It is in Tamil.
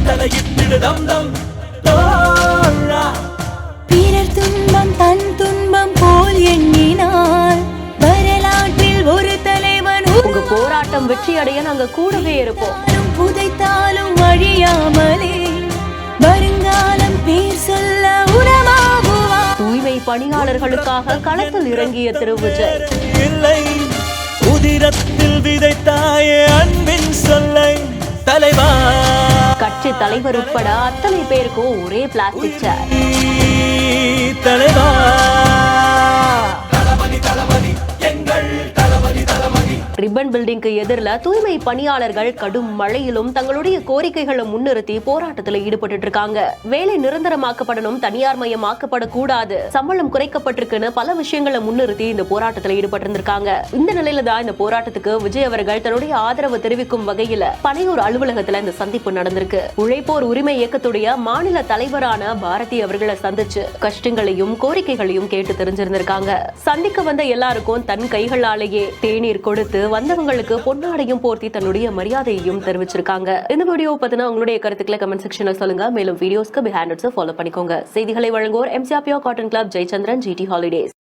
தலையிட்டிடுதம் தம் தோழா. பிறர் துன்பம் தன் துன்பம் போல் எண்ணினார் வரலாற்றில் ஒரு தலைவன். உங்க போராட்டம் வெற்றி அடைய நாங்க கூடவே இருப்போம். புதைத்தாலும் அழியாமலே வருங்காலம் பேர் சொல்ல உரமாகுவார். தூய்மை பணியாளர்களுக்காக களத்தில் இறங்கிய திரு விஜய். இல்லை உதிரத்தில் விதைத்தாயே அன்பின் சொல்லை தலைவா. கட்சி தலைவர் உட்பட அத்தனை பேருக்கும் ஒரே பிளாஸ்டிக் சேர். தலைவா தளபதி எங்கள் தளபதி. ரிப்பன் பில்டிங்க்கு எதிரில தூய்மை பணியாளர்கள் கடும் மழையிலும் தங்களுடைய கோரிக்கைகளை முன்னிறுத்தி போராட்டத்தில் ஈடுபட்டு இருக்காங்க. வேலை நிரந்தரமாக்கப்படணும், தனியார் மயமாக்கப்படக்கூடாது, சம்பளம் குறைக்கப்பட்டிருக்குன்னு பல விஷயங்களை முன்னிறுத்தி இந்த போராட்டத்தில் ஈடுபட்டு இருந்திருக்காங்க. இந்த நிலையில தான் இந்த போராட்டத்துக்கு விஜய் அவர்கள் தன்னுடைய ஆதரவு தெரிவிக்கும் வகையில பனையூர் அலுவலகத்துல இந்த சந்திப்பு நடந்திருக்கு. உழைப்போர் உரிமை இயக்கத்துடைய மாநில தலைவரான பாரதி அவர்களை சந்திச்சு கஷ்டங்களையும் கோரிக்கைகளையும் கேட்டு தெரிஞ்சிருந்திருக்காங்க. சந்திக்க வந்த எல்லாருக்கும் தன் கைகளாலேயே தேநீர் கொடுத்து வந்தவங்களுக்கு பொன்னாடையும் போர்த்தி தன்னுடைய மரியாதையையும் தெரிவிச்சிருக்காங்க. இந்த வீடியோ பத்தின உங்களுடைய கருத்துக்களை கமெண்ட் செக்ஷன்ல சொல்லுங்க. மேலும் வீடியோஸ்க்கு பிஹைண்ட் இட்ஸ் ஃபாலோ பண்ணிக்கோங்க. செய்திகளை வழங்குவோர் MCR pure cotton club, Jayachandran, GT holidays.